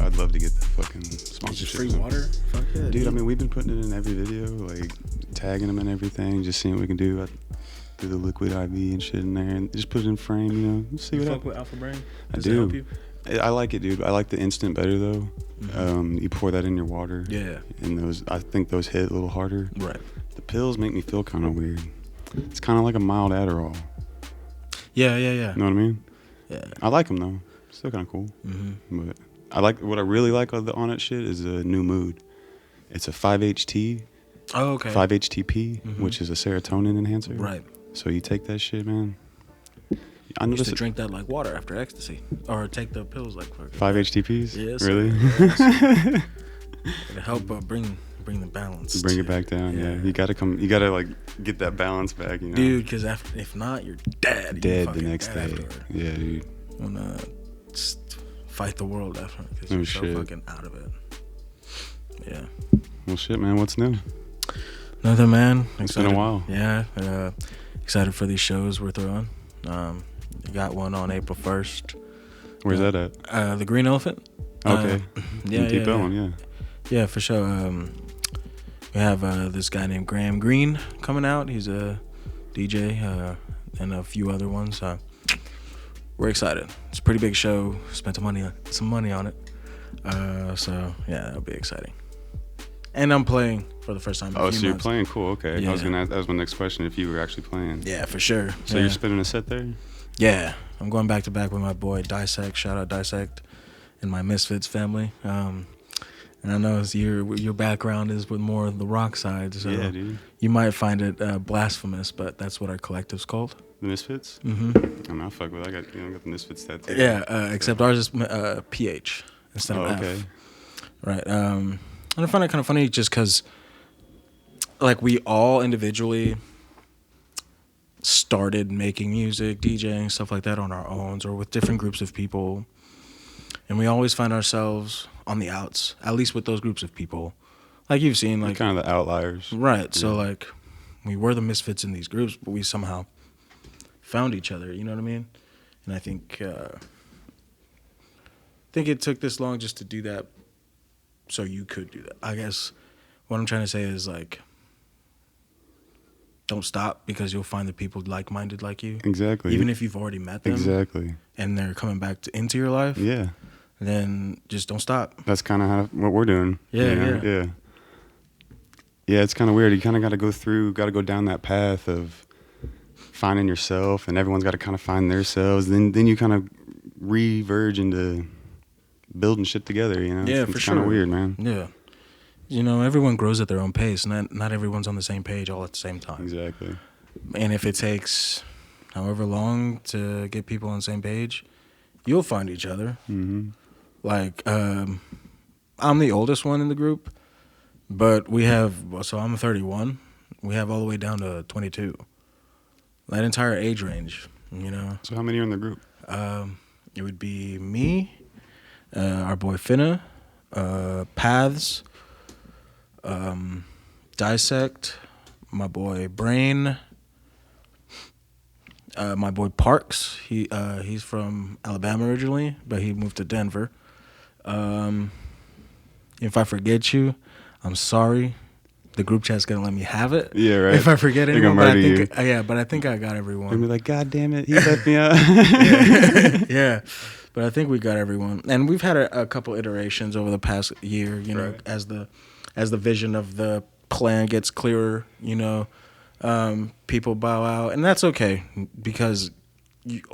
I'd love to get that fucking Just sponsorship. free water? Fuck yeah, Dude, I mean, we've been putting it in every video, like tagging them and everything, just seeing what we can do. Do the liquid IV and shit in there, and just put it in frame, you know. See You what fuck happens. with Alpha Brain? I Does it help do. you? I like it, dude. I like the instant better though. You pour that in your water. Yeah. And I think those hit a little harder. Right. The pills make me feel kind of weird. It's kind of like a mild Adderall. Yeah. You know what I mean? Yeah. I like them though. Still kind of cool. But what I really like on it shit is a new mood. It's a 5-HT. Oh, okay. 5-HTP, which is a serotonin enhancer. Right. So you take that shit, man. I used to drink that like water after ecstasy, or take the pills like 5-HTPs. Yes. Really? Yes. To help bring the balance. Bring it back down. Yeah. You gotta like get that balance back. You know, dude. Because if not, you're dead. Dead the next day. Afterward. Yeah, dude. Wanna just fight the world after because you're so fucking out of it. Yeah. Well, shit, man. What's new? Nothing, man. It's been a while. Yeah. Excited for these shows we're throwing. You got one on April 1st. Where's that at? The Green Elephant. Okay. Yeah. Keep going. Yeah. Yeah, for sure. We have this guy named Graham Greene coming out. He's a DJ and a few other ones. We're excited. It's a pretty big show. Spent some money on it. So yeah, that'll be exciting. And I'm playing for the first time in a few so you're months. playing? Cool. Okay. Yeah. I was gonna ask, that was my next question. If you were actually playing. Yeah, for sure. So you're spinning a set there? Yeah, I'm going back to back with my boy Dissect. Shout out Dissect and my Misfits family. And I know your background is with more of the rock side, so yeah, dude. You might find it blasphemous, but that's what our collective's called. The Misfits? Mm-hmm. I mean, I fuck with. I got the Misfits tattoo. Yeah, except ours is PH instead of okay. F. Right. And I find it kind of funny just because, like, we all individually started making music, DJing, stuff like that on our own or with different groups of people. And we always find ourselves on the outs, at least with those groups of people. Like you've seen, like... Kind of the outliers. Right. Yeah. So, like, we were the misfits in these groups, but we somehow found each other, you know what I mean? And I think it took this long just to do that so you could do that. I guess what I'm trying to say is, like, don't stop because you'll find the people like-minded like you. Exactly. Even if you've already met them. Exactly. And they're coming back into your life. Yeah. Then just don't stop. That's kind of what we're doing. Yeah. Yeah, it's kind of weird. You kind of got to go down that path of finding yourself, and everyone's got to kind of find themselves. Then you kind of reverge into building shit together, you know? Yeah, it's for sure. kind of weird, man. Yeah. You know, everyone grows at their own pace. Not everyone's on the same page all at the same time. Exactly. And if it takes however long to get people on the same page, you'll find each other. Mm-hmm. Like, I'm the oldest one in the group, but so I'm 31. We have all the way down to 22. That entire age range, you know. So how many are in the group? It would be me, our boy Finna, Paths, Dissect, my boy Brain, my boy Parks. He's from Alabama originally, but he moved to Denver. If I forget you, I'm sorry. The group chat's gonna let me have it. Yeah, right. If I forget anyone, but I think I got everyone. They'll be like, God damn it, he left me out. Yeah. But I think we got everyone, and we've had a couple iterations over the past year. You know, as the vision of the plan gets clearer, you know, people bow out, and that's okay because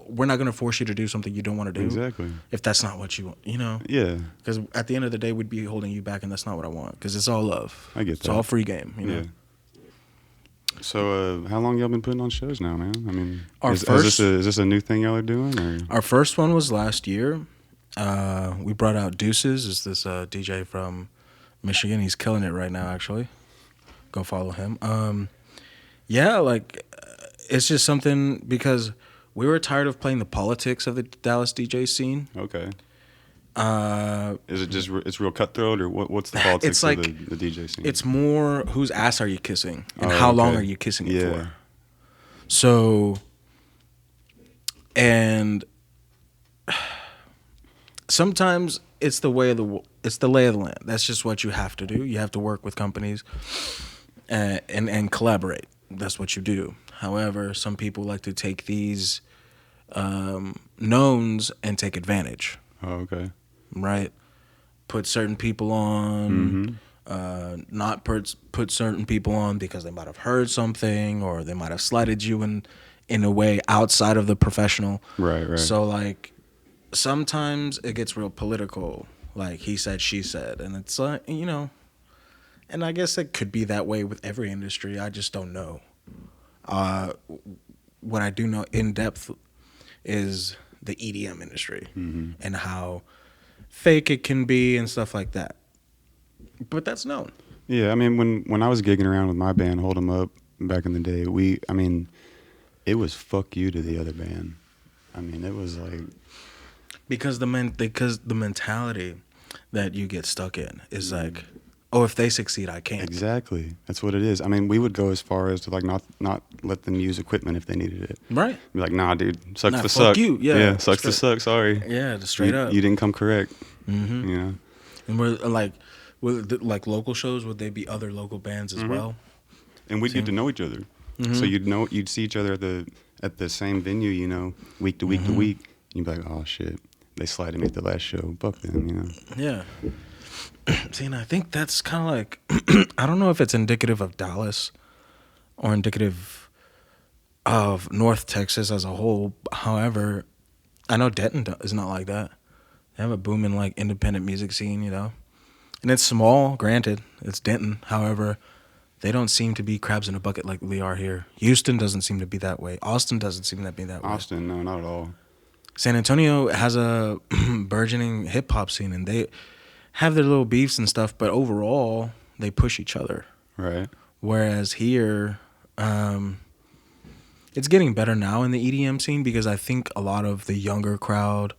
we're not going to force you to do something you don't want to do. Exactly. If that's not what you want, you know. Yeah. Because at the end of the day, we'd be holding you back, and that's not what I want. Because it's all love. I get that. It's all free game. You know? Yeah. So, how long y'all been putting on shows now, man? I mean, is this a new thing y'all are doing? Or? Our first one was last year. We brought out Deuces. Is this DJ from Michigan? He's killing it right now, actually. Go follow him. Yeah, like, it's just something because we were tired of playing the politics of the Dallas DJ scene. Okay. Is it just it's real cutthroat, or what's the politics of the DJ scene? It's more whose ass are you kissing and how long are you kissing it for. So, and sometimes it's the way of it's the lay of the land. That's just what you have to do. You have to work with companies and collaborate. That's what you do. However, some people like to take these knowns and take advantage. Oh, okay. Right? Put certain people on, not put certain people on because they might have heard something or they might have slighted you in a way outside of the professional. Right. So, like, sometimes it gets real political, like he said, she said. And it's like, you know, and I guess it could be that way with every industry. I just don't know. What I do know in depth is the EDM industry and how fake it can be and stuff like that. But that's known. Yeah, I mean, when I was gigging around with my band, Hold 'Em Up, back in the day, it was fuck you to the other band. I mean, it was like... Because the mentality that you get stuck in is like, oh, if they succeed, I can't. Exactly. That's what it is. I mean, we would go as far as to like not let them use equipment if they needed it. Right. Be like, nah, dude, sucks to fuck suck. You. Yeah, sucks to suck. Sorry. Yeah, straight up. You didn't come correct. Mm-hmm. Yeah. And we're like local shows. Would they be other local bands as well? And we'd get to know each other. So you'd see each other at the same venue, you know, week to week to week. You'd be like, oh shit, they slighted me at the last show. Fuck them, you know. Yeah. See, and I think that's kind of like, I don't know if it's indicative of Dallas or indicative of North Texas as a whole. However, I know Denton is not like that. They have a booming like independent music scene, you know, and it's small. Granted, it's Denton. However, they don't seem to be crabs in a bucket like we are here. Houston doesn't seem to be that way. Austin doesn't seem to be that way. Austin, no, not at all. San Antonio has a burgeoning hip hop scene, and they have their little beefs and stuff, but overall they push each other. Right. Whereas here, it's getting better now in the EDM scene because I think a lot of the younger crowd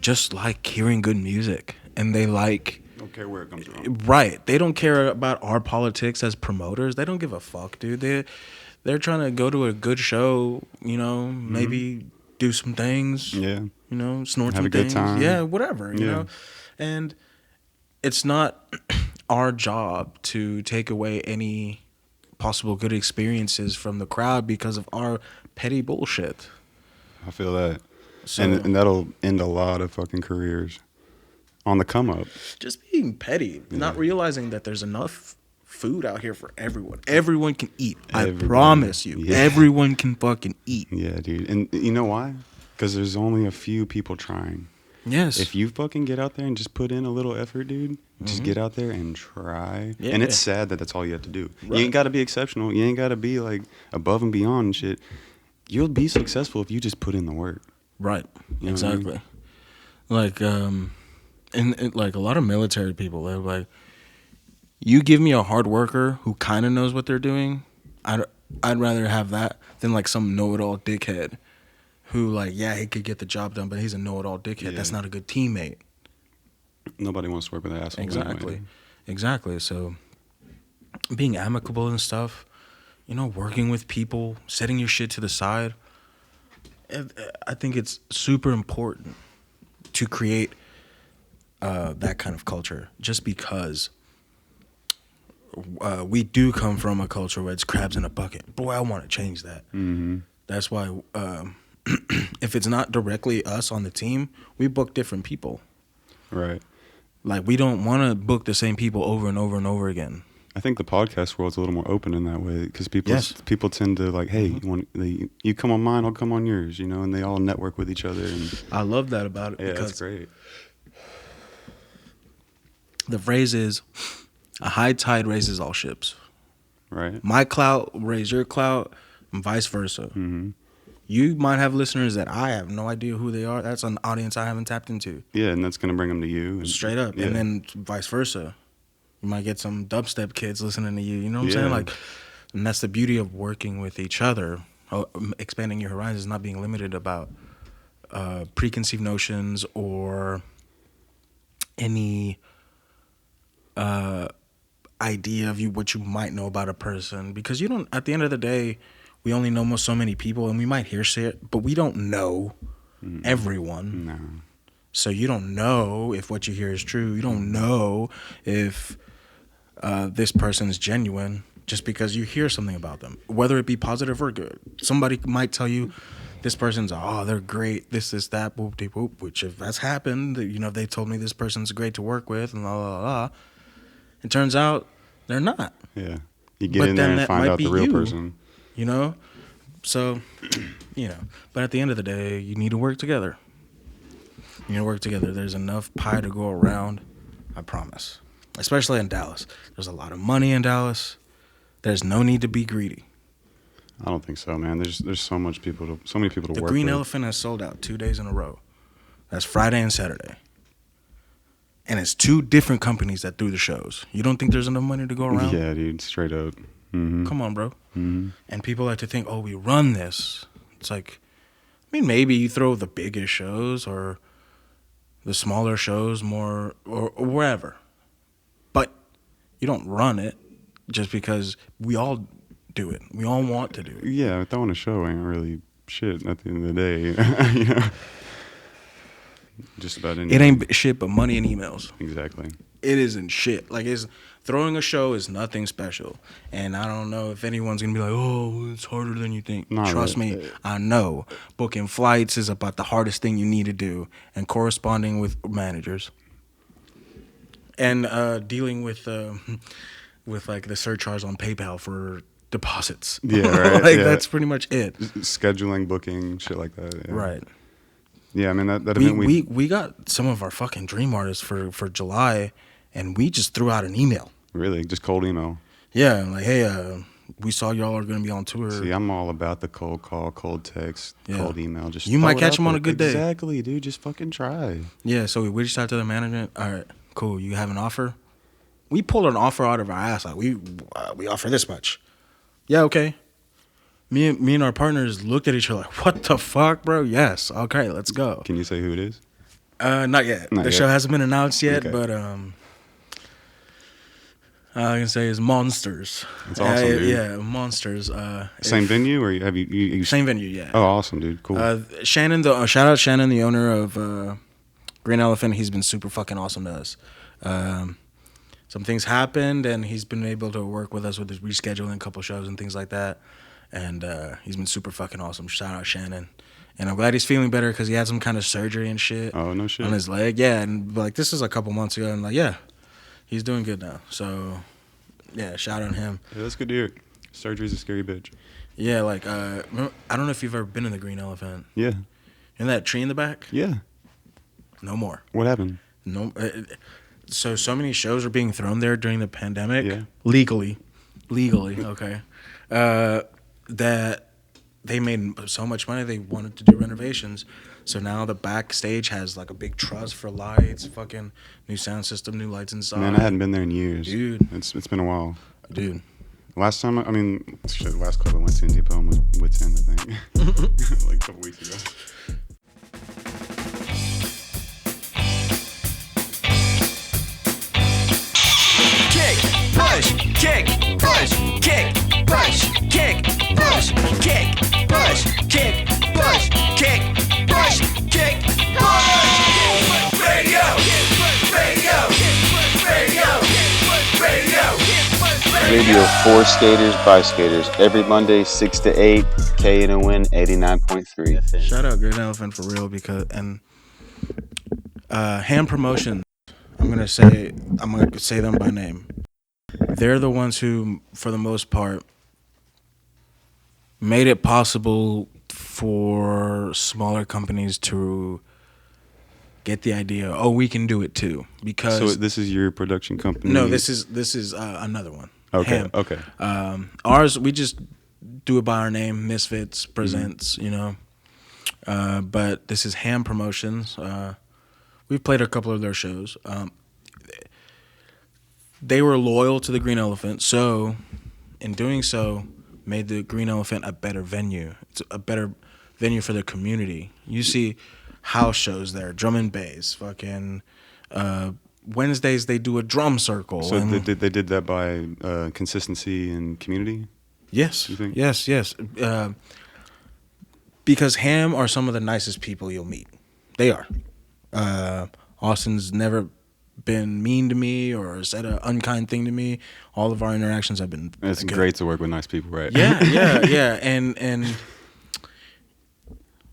just like hearing good music, and they like... Don't care where it comes from. Right. They don't care about our politics as promoters. They don't give a fuck, dude. They're trying to go to a good show, you know, maybe do some things. Yeah. You know, snort have some things. Have a good time. Yeah, whatever, you know. And it's not our job to take away any possible good experiences from the crowd because of our petty bullshit. I feel that. So, and that'll end a lot of fucking careers on the come up. Just being petty, not realizing that there's enough food out here for everyone. Everyone can eat. Everybody. I promise you. Yeah. Everyone can fucking eat. Yeah, dude. And you know why? Because there's only a few people trying. Yes. If you fucking get out there and just put in a little effort, dude, just get out there and try. Yeah. And it's sad that that's all you have to do. Right. You ain't got to be exceptional. You ain't got to be like above and beyond and shit. You'll be successful if you just put in the work. Right. You know exactly. I mean? Like, and like a lot of military people, they're like, you give me a hard worker who kind of knows what they're doing, I'd rather have that than like some know-it-all dickhead who like, yeah, he could get the job done, but he's a know-it-all dickhead. Yeah. That's not a good teammate. Nobody wants to work with an asshole. Exactly. Anyway. Exactly. So being amicable and stuff, you know, working with people, setting your shit to the side, I think it's super important to create that kind of culture, just because we do come from a culture where it's crabs in a bucket. Boy, I want to change that. That's why if it's not directly us on the team, we book different people. Right. Like, we don't want to book the same people over and over and over again. I think the podcast world's a little more open in that way because people tend to like, hey, you come on mine, I'll come on yours, you know, and they all network with each other. And I love that about it. Yeah, because that's great. The phrase is, a high tide raises all ships. Right. My clout raise your clout, and vice versa. You might have listeners that I have no idea who they are. That's an audience I haven't tapped into. Yeah, and that's going to bring them to you. And, straight up. Yeah. And then vice versa. You might get some dubstep kids listening to you. You know what I'm saying? Like, and that's the beauty of working with each other. Expanding your horizons, not being limited about preconceived notions or any idea of what you might know about a person. Because you don't, at the end of the day, we only know so many people, and we might hear shit, but we don't know everyone. No. So you don't know if what you hear is true. You don't know if this person is genuine just because you hear something about them, whether it be positive or good. Somebody might tell you this person's, they're great, this, that, whoop, de whoop, which if that's happened, they told me this person's great to work with and blah, blah, blah. It turns out they're not. Yeah. You get in there and find out the real person. So, but at the end of the day, you need to work together. There's enough pie to go around, I promise. Especially in Dallas. There's a lot of money in Dallas. There's no need to be greedy. I don't think so, man. There's so many people to work with. The Green Elephant has sold out 2 days in a row. That's Friday and Saturday. And it's 2 different companies that threw the shows. You don't think there's enough money to go around? Yeah, dude, straight up. Mm-hmm. Come on, bro. Mm-hmm. And people like to think, we run this. It's like, maybe you throw the biggest shows or the smaller shows more or wherever. But you don't run it just because we all do it. We all want to do it. Yeah, throwing a show ain't really shit at the end of the day. Just about anything. It ain't shit but money and emails. Exactly. It isn't shit. Like, throwing a show is nothing special. And I don't know if anyone's going to be like, it's harder than you think. Trust me, I know. Booking flights is about the hardest thing you need to do. And corresponding with managers. And dealing with like the surcharge on PayPal for deposits. Yeah, right. That's pretty much it. Scheduling, booking, shit like that. Yeah. Right. Yeah, I mean that event we got some of our fucking dream artists for July, and we just threw out an email. Really, just cold email. Yeah, like, hey, we saw y'all are gonna be on tour. See, I'm all about the cold call, cold text, cold email. Just you might catch them on a good day. Exactly, dude. Just fucking try. Yeah, so we reached out to the management. All right, cool. You have an offer? We pulled an offer out of our ass. Like we offer this much. Yeah, okay. Me and our partners looked at each other like, what the fuck, bro? Yes. Okay, let's go. Can you say who it is? Not yet. The show hasn't been announced yet, but I can say it's Monsters. That's awesome, dude. Yeah, Monsters. Same venue, or have you same venue, yeah. Oh, awesome, dude. Cool. Shannon, shout out Shannon, the owner of Green Elephant. He's been super fucking awesome to us. Some things happened, and he's been able to work with us with his rescheduling a couple shows and things like that. And he's been super fucking awesome. Shout out Shannon. And I'm glad he's feeling better because he had some kind of surgery and shit. Oh, no shit. On his leg. Yeah, and this is a couple months ago. And yeah, he's doing good now. So, yeah, shout out him. Yeah, that's good to hear. Surgery's a scary bitch. Yeah, I don't know if you've ever been in the Green Elephant. Yeah. In that tree in the back? Yeah. No more. What happened? No. So many shows were being thrown there during the pandemic. Yeah. Legally, okay. That they made so much money they wanted to do renovations. So now the backstage has like a big truss for lights, fucking new sound system, new lights inside. Man, I hadn't been there in years. Dude. It's been a while. Dude. Last time, last club I went to in Deep Ellum was Wits End, I think. Like a couple weeks ago. Push, kick, push, kick, push, kick, push, kick, push, kick, push, kick, push, kick, push. Radio, Radio for skaters by skaters every Monday 6 to 8. KNON 89.3. Shout out Green Elephant for real and Ham Promotions. I'm gonna say them by name. They're the ones who, for the most part, made it possible for smaller companies to get the idea. Oh, we can do it too. Because so this is your production company? No, this is another one. Okay. Ham. Okay. Ours, we just do it by our name. Misfits Presents. But this is Ham Promotions. We've played a couple of their shows. They were loyal to the Green Elephant, so in doing so, made the Green Elephant a better venue. It's a better venue for the community. You see house shows there, drum and bass, fucking Wednesdays they do a drum circle. So they did that by consistency and community? Yes. You think? Yes. Because Ham are some of the nicest people you'll meet. They are. Austin's never been mean to me or said an unkind thing to me. All of our interactions have been It's good. great to work with nice people, right? Yeah.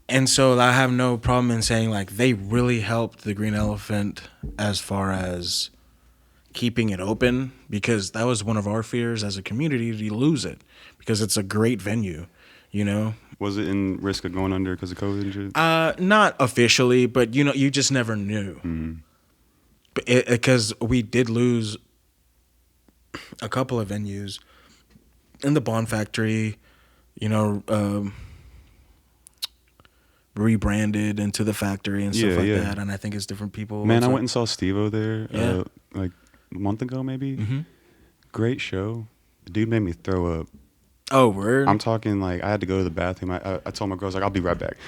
And so I have no problem in saying like they really helped the Green Elephant as far as keeping it open, because that was one of our fears as a community, to lose it, because it's a great venue, you know. Was it in risk of going under because of COVID and shit? Not officially, but you know, you just never knew. Mm-hmm. Because we did lose a couple of venues in the Bond Factory, you know, rebranded into the Factory and stuff like that. And I think it's different people. Man, I went and saw Steve-O there like a month ago maybe. Mm-hmm. Great show. The dude made me throw up. Oh, word? I'm talking like I had to go to the bathroom. I told my girl, I was like, I'll be right back.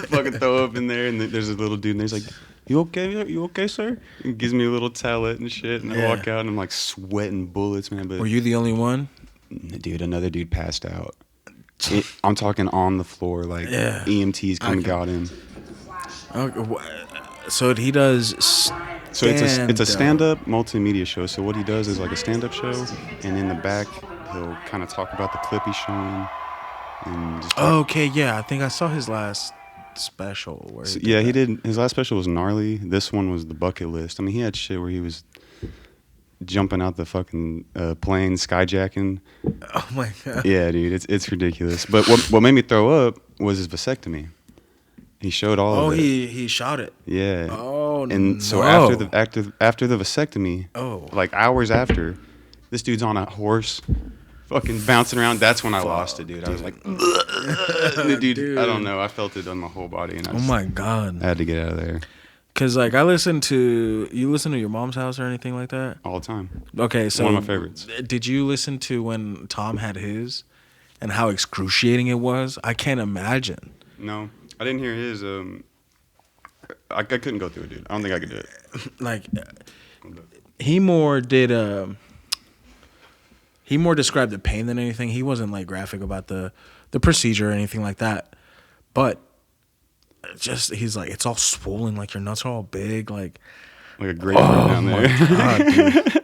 Fucking throw up in there, and there's a little dude, and he's like, You okay, sir? And gives me a little towelette and shit, and I walk out, and I'm like sweating bullets, man. But were you the only one? Dude, another dude passed out. I'm talking on the floor, like EMTs come and got him. So he does. So it's a stand-up multimedia show. So what he does is like a stand-up show, and in the back he'll kind of talk about the clip he's showing. And just okay, yeah, I think I saw his last special. Where he did. His last special was gnarly. This one was the bucket list. I mean, he had shit where he was jumping out the fucking plane, skyjacking. Oh my god. Yeah, dude, it's ridiculous. But what made me throw up was his vasectomy. He showed all of it. He shot it. Yeah. Oh, and so no. after the vasectomy, like hours after, this dude's on a horse, fucking bouncing around. That's when I lost it, dude. I was like, dude, I don't know. I felt it on my whole body, and my god, I had to get out of there. Cause like you listen to your mom's house or anything like that all the time. Okay, so one of my favorites. Did you listen to when Tom had his, and how excruciating it was? I can't imagine. No, I didn't hear his. I couldn't go through it, dude. I don't think I could do it. Like, he more described the pain than anything. He wasn't like graphic about the procedure or anything like that. But just he's like, it's all swollen, like your nuts are all big, like a grapefruit down there. God, dude.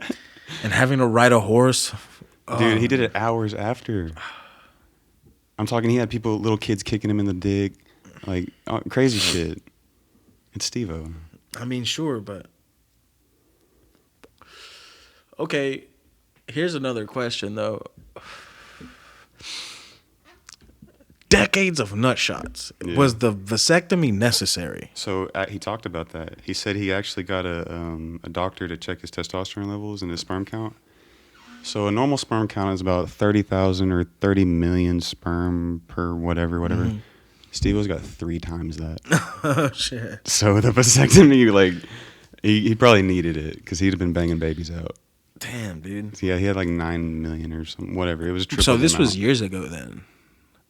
And having to ride a horse. Dude, he did it hours after. I'm talking, he had little kids kicking him in the dick. Like, crazy shit. It's Steve-O. I mean, sure, but... Okay, here's another question, though. Decades of nut shots. Yeah. Was the vasectomy necessary? So he talked about that. He said he actually got a doctor to check his testosterone levels and his sperm count. So a normal sperm count is about 30,000 or 30 million sperm per whatever. Mm-hmm. Steve-O's got 3 times that. Oh, shit. So the vasectomy, like, he probably needed it because he'd have been banging babies out. Damn, dude. So yeah, he had like 9 million or something, whatever. It was triple. So this was years ago then?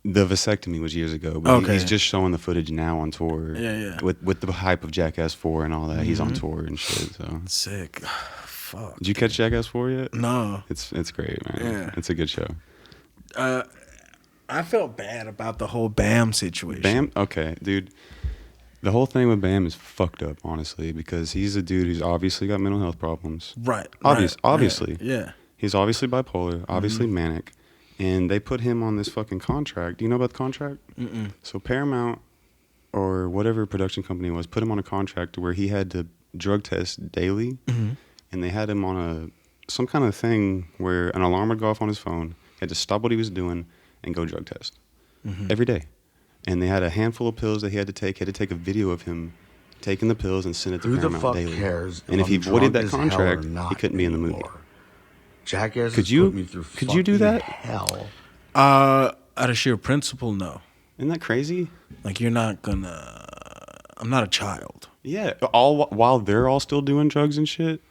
The vasectomy was years ago, but he's just showing the footage now on tour. Yeah. With the hype of Jackass 4 and all that. Mm-hmm. He's on tour and shit, so. Sick. Fuck. Did you catch Jackass 4 yet? No. It's great, man. Yeah. It's a good show. I felt bad about the whole Bam situation. Bam? Okay, dude. The whole thing with Bam is fucked up, honestly, because he's a dude who's obviously got mental health problems. Right. Obviously. Yeah. He's obviously bipolar, obviously manic. And they put him on this fucking contract. Do you know about the contract? Mm-mm. So Paramount or whatever production company it was put him on a contract where he had to drug test daily. Mm-hmm. And they had him on some kind of thing where an alarm would go off on his phone. He had to stop what he was doing and go drug test every day. And they had a handful of pills that he had to take. He had to take a video of him taking the pills and send it to Paramount daily. Cares and if he voided that contract, he couldn't be in the movie. Jackass could you do that? Hell. Out of sheer principle, no. Isn't that crazy? Like, you're not gonna... I'm not a child. Yeah, all while they're all still doing drugs and shit.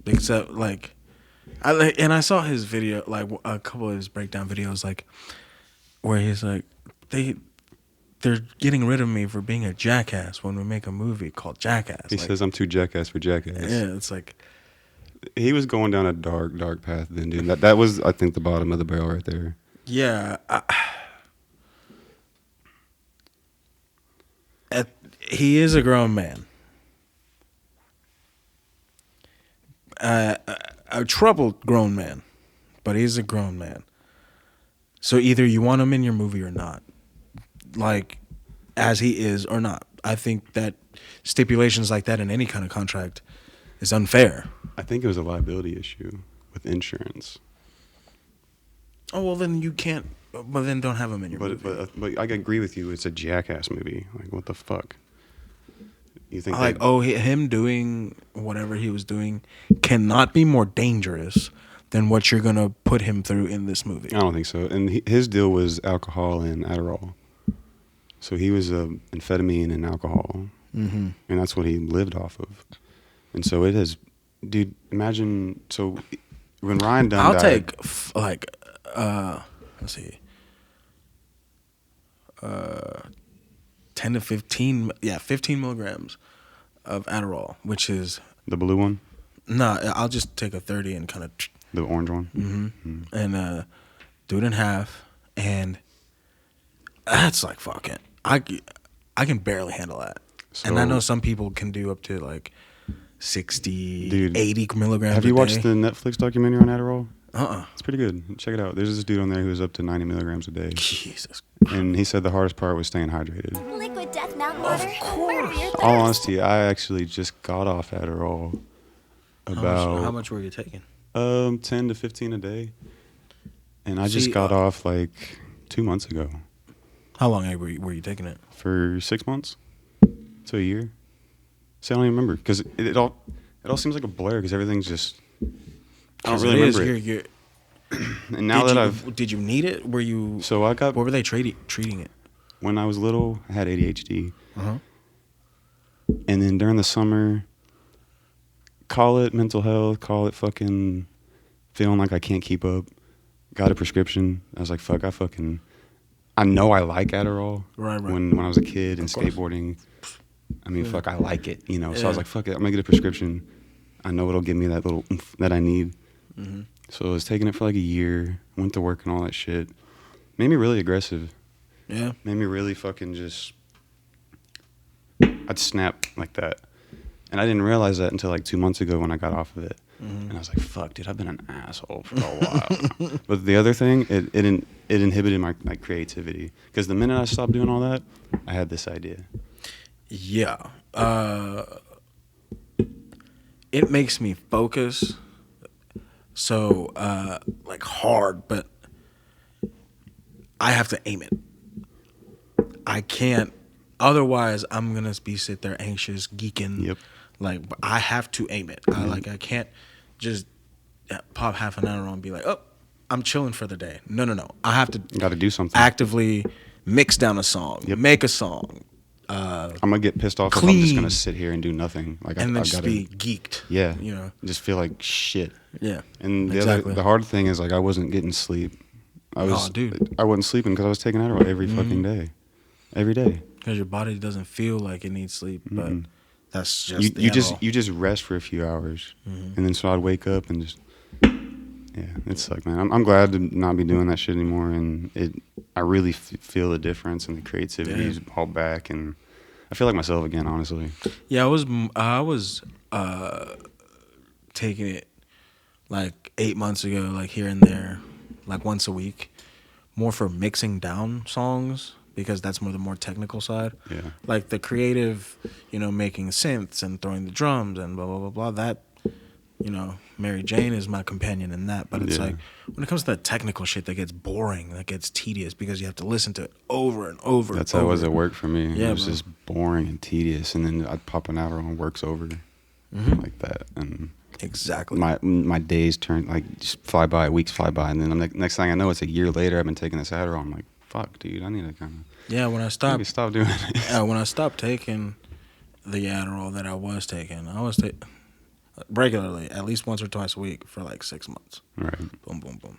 Except, like... I saw his video, like, a couple of his breakdown videos, like, where he's like, they're getting rid of me for being a jackass when we make a movie called Jackass. He says, I'm too jackass for Jackass. Yeah, it's like... He was going down a dark, dark path then, dude. That was, I think, the bottom of the barrel right there. Yeah. He is a grown man. A troubled grown man, but he's a grown man. So either you want him in your movie or not, like as he is or not. I think that stipulations like that in any kind of contract is unfair. I think it was a liability issue with insurance. Oh well, then you can't. But then don't have him in your movie. But I agree with you. It's a Jackass movie. Like, what the fuck? You think like, him doing whatever he was doing cannot be more dangerous than what you're gonna put him through in this movie. I don't think so. And his deal was alcohol and Adderall. So he was amphetamine and alcohol, and that's what he lived off of. And so it has, dude. Imagine when Ryan Dunn I'll died, take let's see, 10 to 15, 15 milligrams of Adderall, which is the blue one. I'll just take a 30 and kind of the orange one, and do it in half, and that's like fucking. I can barely handle that, and I know some people can do up to like 60, 80 milligrams. Have you watched the Netflix documentary on Adderall? Uh-uh. It's pretty good. Check it out. There's this dude on there who's up to 90 milligrams a day. Jesus. And he said the hardest part was staying hydrated. Liquid Death Mountain Water. Of course. All honesty, I actually just got off Adderall about how much were you taking? 10 to 15 a day. And I just got off like 2 months ago. How long were you taking it? For 6 months to a year. See, I don't even remember because it all seems like a blur because everything's just. I don't really remember it. And now did you need it? Were you? So I got. What were they treating it? When I was little, I had ADHD. And then during the summer, call it mental health, call it fucking feeling like I can't keep up. Got a prescription. I was like, fuck, I know I like Adderall. Right. When I was a kid and skateboarding. I mean, fuck, I like it, you know. So I was like, fuck it, I'm gonna get a prescription. I know it'll give me that little oomph that I need. So I was taking it for like a year. Went to work and all that shit. Made me really aggressive. Yeah. Made me really fucking just. I'd snap like that, and I didn't realize that until like 2 months ago when I got off of it. And I was like, fuck, dude, I've been an asshole for a while. But the other thing, it inhibited my creativity because the minute I stopped doing all that, I had this idea. Yeah. It makes me focus so like hard, but I have to aim it. I can't, otherwise I'm gonna sit there anxious, geeking. Yep. Like I have to aim it. I can't just pop half an hour and be like, oh, I'm chilling for the day. No. I have to. Got to do something. Actively mix down a song. Yep. Make a song. I'm gonna get pissed off if I'm just gonna sit here and do nothing. Like and then I just gotta be geeked. Yeah, you know, just feel like shit. Yeah, and exactly. The hard thing is like I wasn't getting sleep. I wasn't sleeping because I was taking Adderall every fucking day, every day. Because your body doesn't feel like it needs sleep, but that's just you just rest for a few hours, and then so I'd wake up and just it sucked, man. I'm glad to not be doing that shit anymore, and I really feel the difference, and the creativity is all back, and I feel like myself again, honestly. Yeah, I was taking it like 8 months ago, like here and there, like once a week, more for mixing down songs because that's the more technical side. Yeah. Like the creative, making synths and throwing the drums and blah blah blah blah. That, Mary Jane is my companion in that. But it's like when it comes to that technical shit, that gets boring, that gets tedious because you have to listen to it over and over. That's how it was at work for me. Yeah, it was just boring and tedious, and then I'd pop an hour on work's over, like that, and exactly my days turn like just fly by, weeks fly by, and then next thing I know, it's a year later. I've been taking this Adderall. I'm like, fuck, dude, I need to kind of when I stopped stop doing it. When I stopped taking the Adderall that I was taking, regularly, at least once or twice a week for like 6 months. Right. Boom, boom, boom.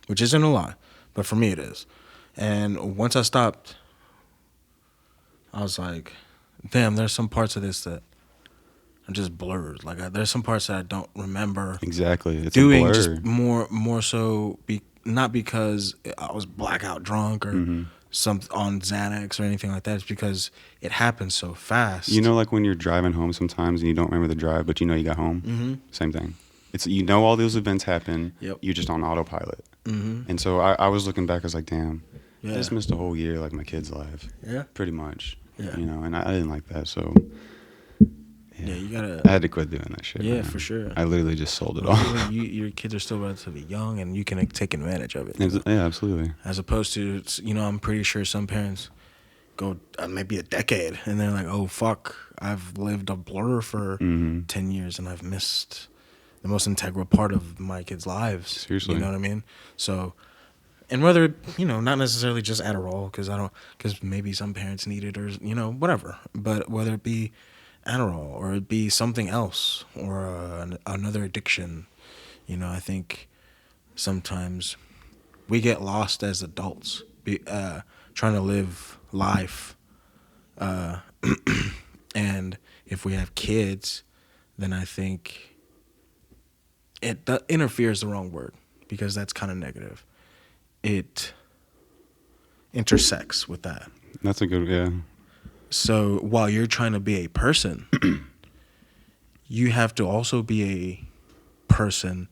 Which isn't a lie, but for me it is. And once I stopped, I was like, damn, there's some parts of this that are just blurred. Like there's some parts that I don't remember. Exactly. It's doing a blur. Just more so not because I was blackout drunk or some on Xanax or anything like that. It's because it happens so fast. You know, like when you're driving home sometimes and you don't remember the drive, but you know you got home. Mm-hmm. Same thing. It's, you know, all those events happen. Yep. You're just on autopilot. Mm-hmm. And so I was looking back. I was like, damn, Yeah. I just missed a whole year, like my kid's life. Yeah. Pretty much. Yeah. You know, and I didn't like that. So Yeah, you gotta. I had to quit doing that shit. Yeah, man. for sure. I literally just sold it all. Your kids are still relatively young, and you can take advantage of it. Yeah, absolutely. As opposed to, you know, I'm pretty sure some parents go maybe a decade, and they're like, "Oh fuck, I've lived a blur for 10 years, and I've missed the most integral part of my kids' lives." Seriously. You know what I mean? So, and whether, you know, not necessarily just Adderall, because maybe some parents need it, or, you know, whatever. But whether it be Adderall or it be something else, or another addiction, you know, I think sometimes we get lost as adults, trying to live life, and if we have kids, then I think interfere is the wrong word, because that's kind of negative. It intersects with that. That's a good, yeah. So while you're trying to be a person, you have to also be a person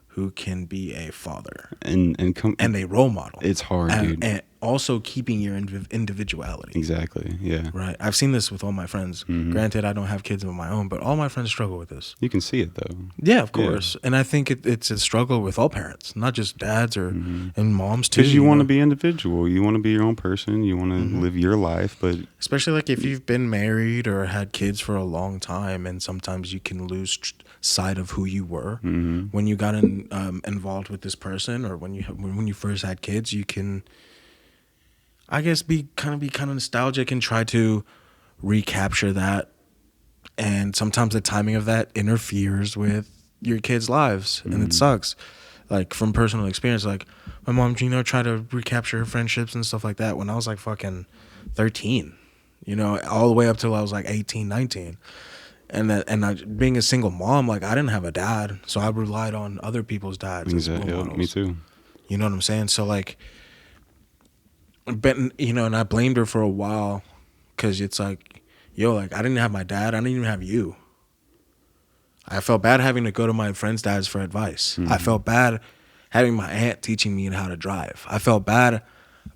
who can be a father And and a role model. It's hard, dude. And also keeping your individuality. Exactly, yeah. Right. I've seen this with all my friends. Granted, I don't have kids of my own, but all my friends struggle with this. You can see it, though. Yeah, of course. And I think it's a struggle with all parents, not just dads or and moms too. Because you want know? to be individual. You want to be your own person. You want to live your life, but Especially like if you've been married or had kids for a long time, and sometimes you can lose sight of who you were when you got involved with this person, or when you first had kids. You can, I guess, be kind of nostalgic and try to recapture that, and sometimes the timing of that interferes with your kids' lives, and it sucks. Like, from personal experience, like my mom, you know, tried to recapture her friendships and stuff like that when I was like fucking 13, you know, all the way up till I was like 18, 19. And being a single mom, like, I didn't have a dad, so I relied on other people's dads as role models. me too. You know what I'm saying? So, like, but, you know, and I blamed her for a while, because it's like, yo, like, I didn't have my dad, I didn't even have you. I felt bad having to go to my friends' dads for advice. I felt bad having my aunt teaching me how to drive. I felt bad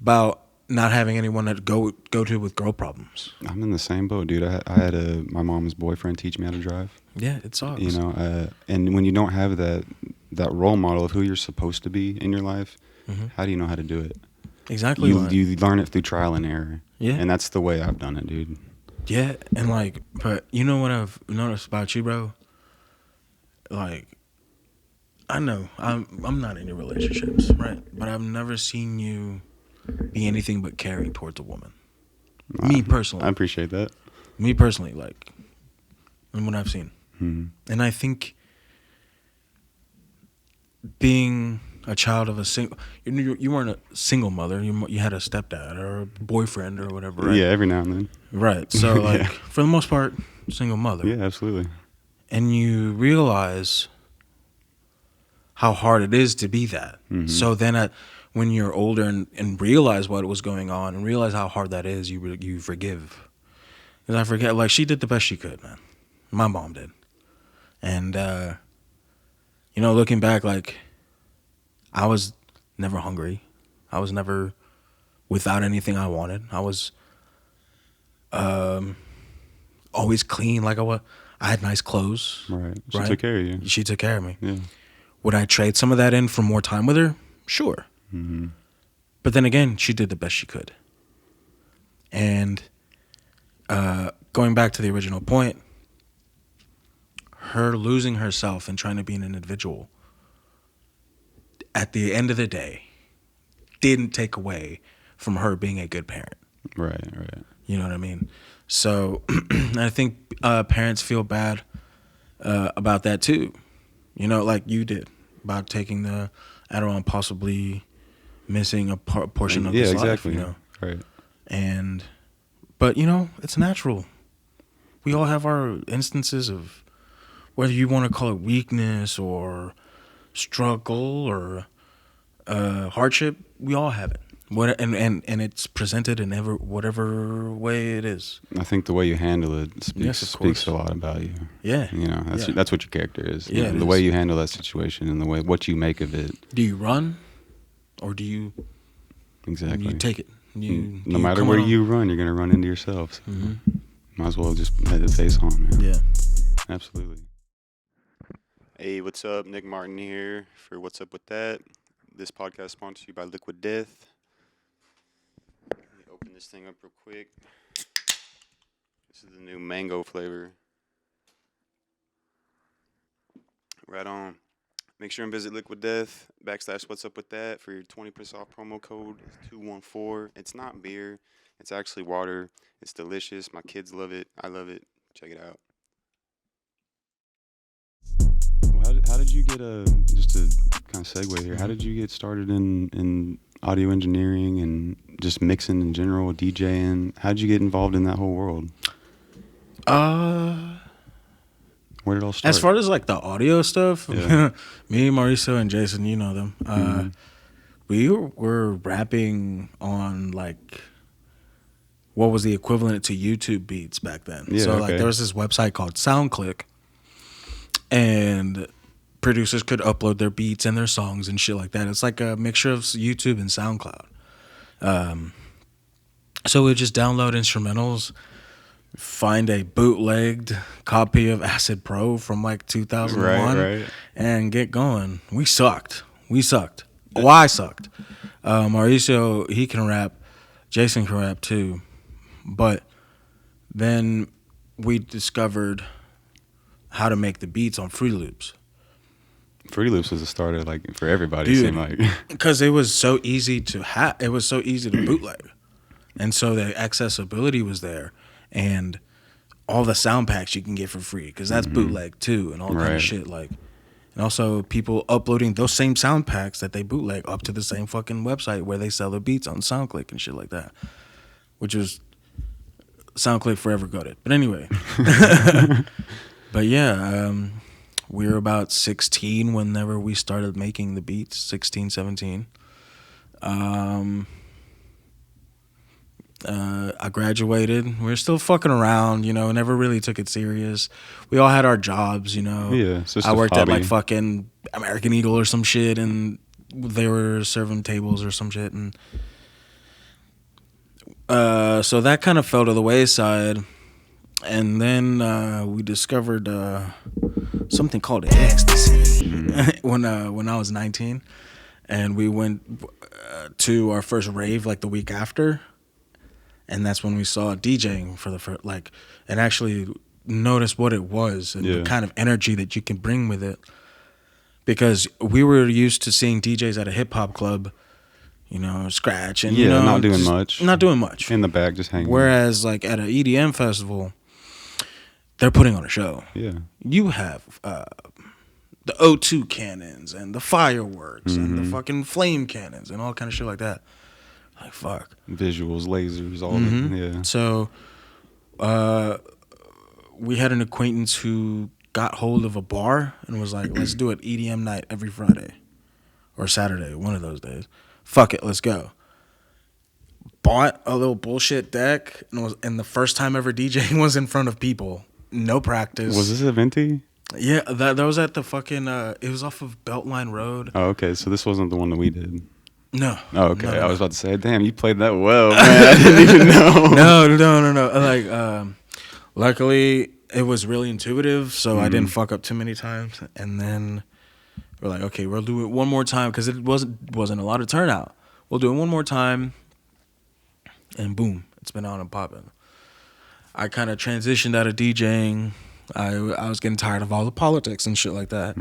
about not having anyone to go to with girl problems. I'm in the same boat, dude. I had my mom's boyfriend teach me how to drive. Yeah, it sucks. You know, and when you don't have that role model of who you're supposed to be in your life, how do you know how to do it? Exactly. You learn it through trial and error. Yeah. And that's the way I've done it, dude. Yeah, and like, but you know what I've noticed about you, bro? Like, I know I'm not in your relationships, right? But I've never seen you be anything but caring towards a woman. Me personally. I appreciate that. Me personally, like, and what I've seen. And I think being a child of a single, you weren't a single mother. You had a stepdad or a boyfriend or whatever, right? Yeah, every now and then. Right. So, like, Yeah. for the most part, single mother. Yeah, absolutely. And you realize how hard it is to be that. So then when you're older and realize what was going on and realize how hard that is, you forgive. And I forget, like, she did the best she could, man. My mom did. And, you know, looking back, like, I was never hungry. I was never without anything I wanted. I was always clean. Like, I had nice clothes. Right. She took care of you. She took care of me. Yeah. Would I trade some of that in for more time with her? Sure. But then again, she did the best she could. And going back to the original point, her losing herself and trying to be an individual, at the end of the day, didn't take away from her being a good parent. Right. You know what I mean? So I think parents feel bad about that too. You know, like you did, about taking the Adderall and possibly missing a portion of his life. Yeah, exactly. You know? Right. But, you know, it's natural. We all have our instances of, whether you want to call it weakness or struggle or hardship, we all have it. and it's presented in whatever way it is. I think the way you handle it Yes, of speaks course. a lot about you. Yeah. You know, that's what your character is. You Yeah, know, it the way is. you handle that situation and what you make of it. Do you run, or do you Exactly. you take it? No matter where you run, you're gonna run into yourself. So might as well just let it face on, man. Yeah. Absolutely. Hey, what's up? Nick Martin here for What's Up With That. This podcast is sponsored to you by Liquid Death. Let me open this thing up real quick. This is the new mango flavor. Right on. Make sure and visit Liquid Death / What's Up With That for your 20% off promo code 214. It's not beer. It's actually water. It's delicious. My kids love it. I love it. Check it out. Well, how did you get just to kind of segue here, how did you get started in audio engineering and just mixing in general, DJing? How did you get involved in that whole world? Where did it all start? As far as like the audio stuff, Yeah. me, Mauricio, and Jason, you know them. We were rapping on like what was the equivalent to YouTube beats back then. Yeah, so like okay. there was this website called SoundClick, and producers could upload their beats and their songs and shit like that. It's like a mixture of YouTube and SoundCloud. So we just download instrumentals, find a bootlegged copy of Acid Pro from like 2001, Right. and get going. We sucked. Oh, I sucked. Mauricio, he can rap. Jason can rap too. But then we discovered how to make the beats on Fruity Loops. Fruity Loops was a starter like for everybody. Dude, It seemed like. because it was so easy to it was so easy to bootleg, and so the accessibility was there, and all the sound packs you can get for free because that's bootleg too, and all kind Right. of shit like, and also people uploading those same sound packs that they bootleg up to the same fucking website where they sell their beats on SoundClick and shit like that, which was SoundClick forever gutted. But anyway, but yeah. We were about 16 whenever we started making the beats, 16, 17. I graduated. We were still fucking around, you know, never really took it serious. We all had our jobs, you know. Yeah, it's just I a worked at hobby. like fucking American Eagle or some shit, and they were serving tables or some shit. And so that kind of fell to the wayside. And then we discovered something called ecstasy when I was 19, and we went to our first rave like the week after, and that's when we saw DJing for the first and actually noticed what it was and the kind of energy that you can bring with it, because we were used to seeing DJs at a hip hop club, you know, scratch and not doing much in the back, just hanging. Whereas like at an EDM festival, they're putting on a show. Yeah. You have the O2 cannons and the fireworks and the fucking flame cannons and all kind of shit like that. Like, fuck. Visuals, lasers, all of it. Yeah. So we had an acquaintance who got hold of a bar and was like, let's do an EDM night every Friday or Saturday, one of those days. Fuck it, let's go. Bought a little bullshit deck and the first time ever DJing was in front of people. No practice. Was this a Venti? Yeah, that was at the fucking, it was off of Beltline Road. Oh, okay. So this wasn't the one that we did. No. Oh, okay. No. I was about to say, damn, you played that well, man. I didn't even know. No. Like, luckily, it was really intuitive, so I didn't fuck up too many times. And then we're like, okay, we'll do it one more time, because it wasn't a lot of turnout. We'll do it one more time, and boom, it's been on and popping. I kind of transitioned out of DJing. I was getting tired of all the politics and shit like that.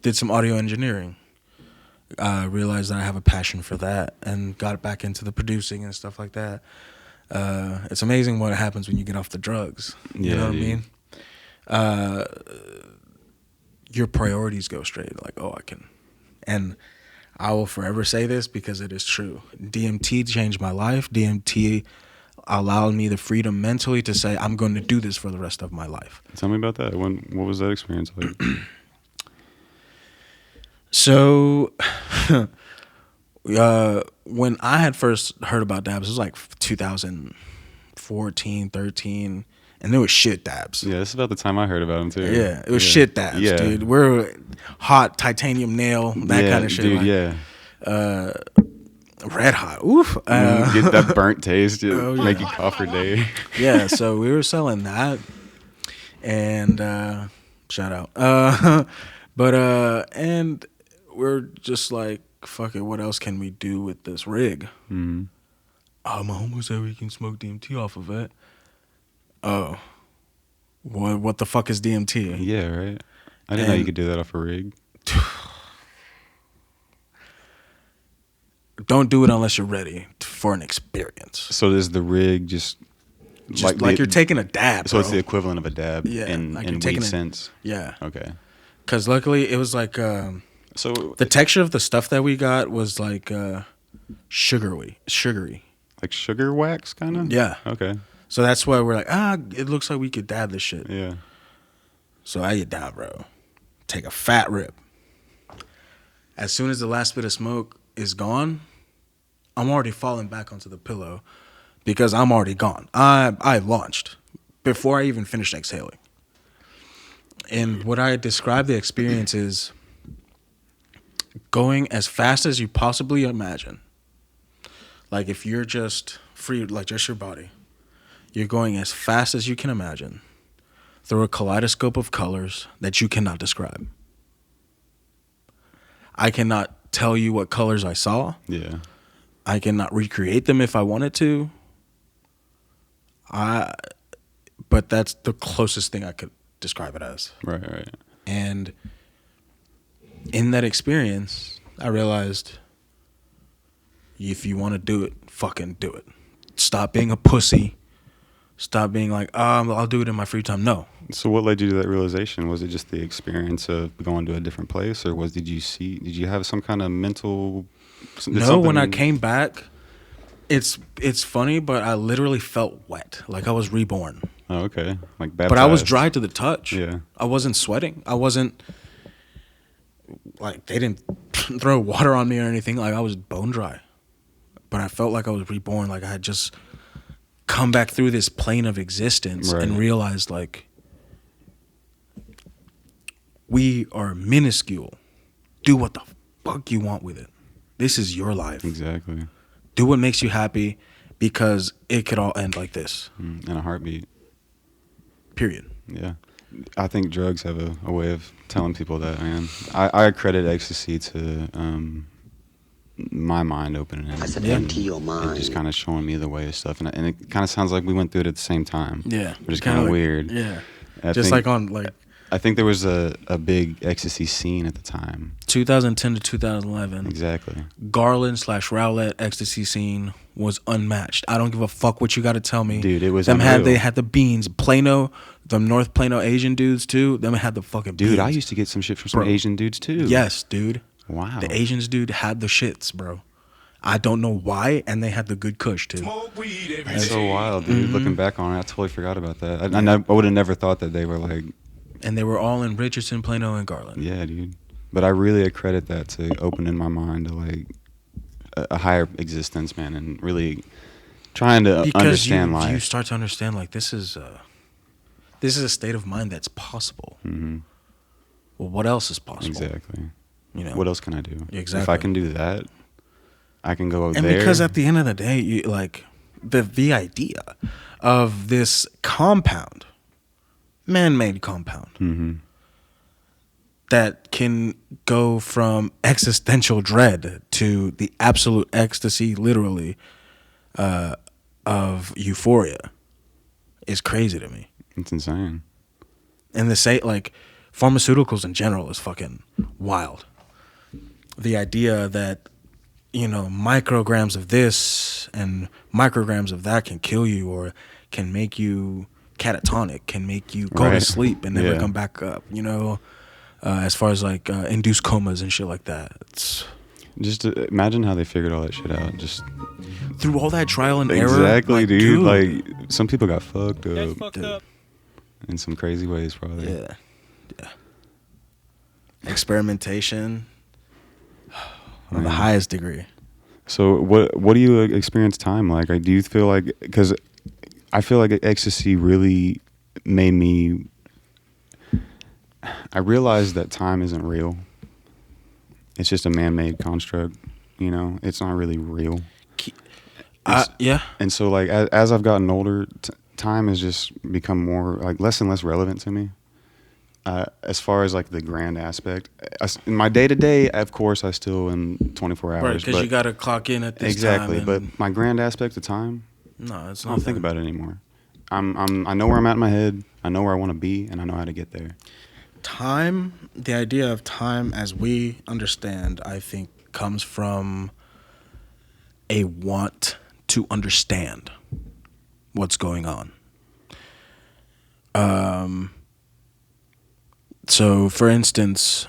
Did some audio engineering. Realized that I have a passion for that, and got back into the producing and stuff like that. It's amazing what happens when you get off the drugs. You know what I mean? Your priorities go straight. Like, oh, I can. And I will forever say this because it is true. DMT changed my life. DMT allowed me the freedom mentally to say, I'm going to do this for the rest of my life. Tell me about that. What was that experience like? So When I had first heard about dabs, it was like 2014, 13, and there was shit dabs. Yeah, this is about the time I heard about them too. Yeah, it was shit dabs, dude. We're hot titanium nail, that kind of shit. Dude, like, red hot. Oof. Get that burnt taste, make you cough for day. Yeah, so we were selling that, and shout out. And we're just like, fuck it, what else can we do with this rig? Mm-hmm. My homie said we can smoke DMT off of it. Oh, what the fuck is DMT? Yeah, right. I didn't know you could do that off a rig. Don't do it unless you're ready for an experience. So is the rig just like you're taking a dab, So bro. it's the equivalent of a dab in like you're weed taking sense? Yeah. Okay. Because luckily it was like... So the texture of the stuff that we got was like sugary. Like sugar wax, kind of? Yeah. Okay. So that's why we're like, it looks like we could dab this shit. Yeah. So I get down, bro. Take a fat rip. As soon as the last bit of smoke is gone, I'm already falling back onto the pillow because I'm already gone. I launched before I even finished exhaling. And what I describe the experience is going as fast as you possibly imagine. Like if you're just free, like just your body, you're going as fast as you can imagine through a kaleidoscope of colors that you cannot describe. I cannot tell you what colors I saw. Yeah. I cannot recreate them if I wanted to. But that's the closest thing I could describe it as. Right. And in that experience, I realized if you want to do it, fucking do it. Stop being a pussy. Stop being like, I'll do it in my free time. No. So what led you to that realization? Was it just the experience of going to a different place, or did you have some kind of mental? No, when I came back, it's funny, but I literally felt wet, like I was reborn. Oh, okay. Like baptized. But I was dry to the touch. Yeah. I wasn't sweating. I wasn't like they didn't throw water on me or anything. Like I was bone dry. But I felt like I was reborn. Like I had just come back through this plane of existence and realized like we are minuscule. Do what the fuck you want with it. This is your life. Exactly. Do what makes you happy because it could all end like this. In a heartbeat. Period. Yeah. I think drugs have a way of telling people that, man. I credit ecstasy to my mind opening it. I said, empty your mind. And just kind of showing me the way of stuff. And it kind of sounds like we went through it at the same time. Yeah. Which is kind of like, weird. Yeah. I think there was a big ecstasy scene at the time. 2010 to 2011. Exactly. Garland/Rowlett ecstasy scene was unmatched. I don't give a fuck what you got to tell me. Dude, it was They had the beans. Plano, the North Plano Asian dudes too. Them had the fucking beans. Dude, I used to get some shit from some Asian dudes too. Yes, dude. Wow. The Asians dude had the shits, bro. I don't know why, and they had the good kush too. That's so wild, dude. Looking back on it, I totally forgot about that. I would have never thought that they were like... And they were all in Richardson, Plano, and Garland. Yeah, dude. But I really accredit that to opening my mind to like a higher existence, man, and really trying to understand life. You start to understand like this is a state of mind that's possible. Mm-hmm. Well, what else is possible? Exactly. You know, what else can I do? Exactly. If I can do that, I can go and there. Because at the end of the day, you like the idea of this compound, man-made compound, that can go from existential dread to the absolute ecstasy, literally, of euphoria, is crazy to me. It's insane. And like pharmaceuticals in general is fucking wild. The idea that, you know, micrograms of this and micrograms of that can kill you or can make you catatonic, can make you go to sleep and never come back up, you know, as far as like induced comas and shit like that. It's just imagine how they figured all that shit out. Just through all that trial and error. Exactly, like, dude. Like some people got fucked up. That's fucked up. In some crazy ways, probably. Yeah. Experimentation on the highest degree. So what do you experience time like? Do you feel like, because I feel like ecstasy really made me, I realized that time isn't real. It's just a man-made construct, you know? It's not really real. Yeah. And so like as I've gotten older, time has just become more like less and less relevant to me. As far as like the grand aspect, in my day to day, of course, I still am 24 hours. Right, because you got to clock in at this exactly, time. But my grand aspect of time, No, it's I not. don't think about it anymore. I know where I'm at in my head. I know where I want to be, and I know how to get there. Time, the idea of time as we understand, I think, comes from a want to understand what's going on. So, for instance,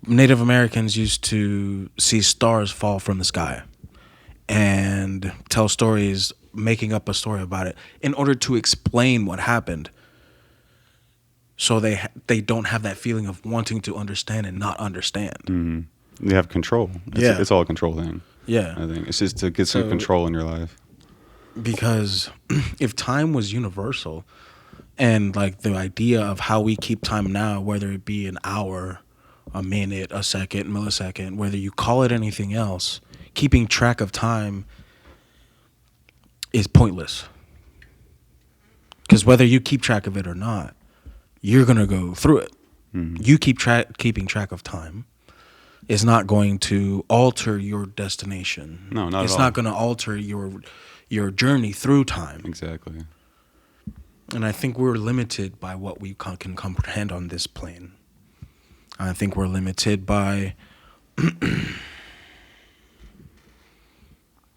Native Americans used to see stars fall from the sky and tell stories, making up a story about it in order to explain what happened. So they don't have that feeling of wanting to understand and not understand. Mm-hmm. They have control. It's all a control thing. Yeah. I think it's just to get some control in your life. Because if time was universal and like the idea of how we keep time now, whether it be an hour, a minute, a second, millisecond, whether you call it anything else, keeping track of time is pointless. Because whether you keep track of it or not, you're going to go through it. Mm-hmm. You keeping track of time is not going to alter your destination. No, not at all. It's not going to alter your journey through time. Exactly. And I think we're limited by what we can comprehend on this plane. I think we're limited by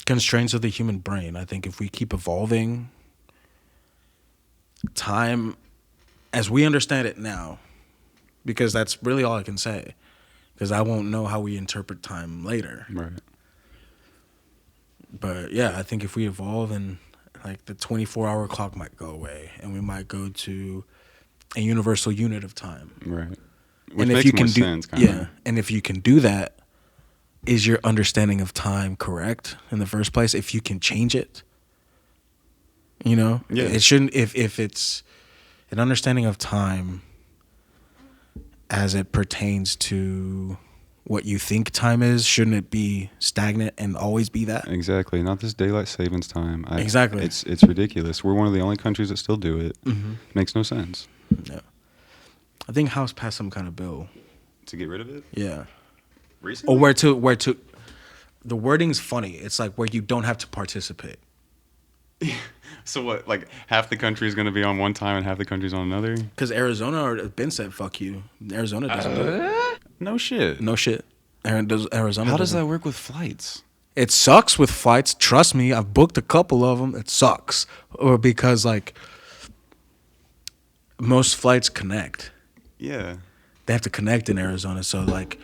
constraints of the human brain. I think if we keep evolving, time, as we understand it now, because that's really all I can say, because I won't know how we interpret time later. Right. But yeah, I think if we evolve and like the 24-hour clock might go away and we might go to a universal unit of time. Right. Which and makes if you more can sense, do, yeah, and if you can do that, is your understanding of time correct in the first place? If you can change it, you know, yeah. It shouldn't. If it's an understanding of time as it pertains to what you think time is, shouldn't it be stagnant and always be that? Exactly. Not this daylight savings time. Exactly. It's ridiculous. We're one of the only countries that still do it. Mm-hmm. Makes no sense. Yeah. I think House passed some kind of bill to get rid of it. Yeah. Recently? Or where to. The wording's funny. It's like where you don't have to participate. So what? Like half the country is going to be on one time and half the country's on another? Because Arizona has been said, "Fuck you." Arizona doesn't do it. No shit. No shit. Arizona. How does that work with flights? It sucks with flights. Trust me, I've booked a couple of them. It sucks, or because like most flights connect. Yeah. They have to connect in Arizona, so like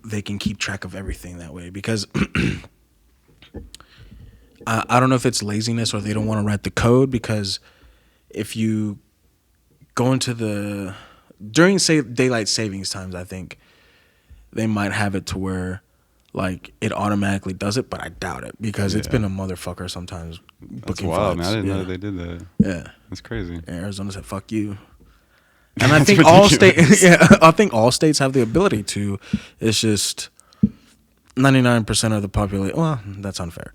they can keep track of everything that way. Because I don't know if it's laziness or they don't want to write the code. Because if you go into during daylight savings times, I think they might have it to where like it automatically does it, but I doubt it because it's been a motherfucker sometimes. That's wild, man. I didn't know that they did that. Yeah, that's crazy. And Arizona said, "Fuck you." And I think all states, I think all states have the ability to. It's just 99% of the population. Well, that's unfair.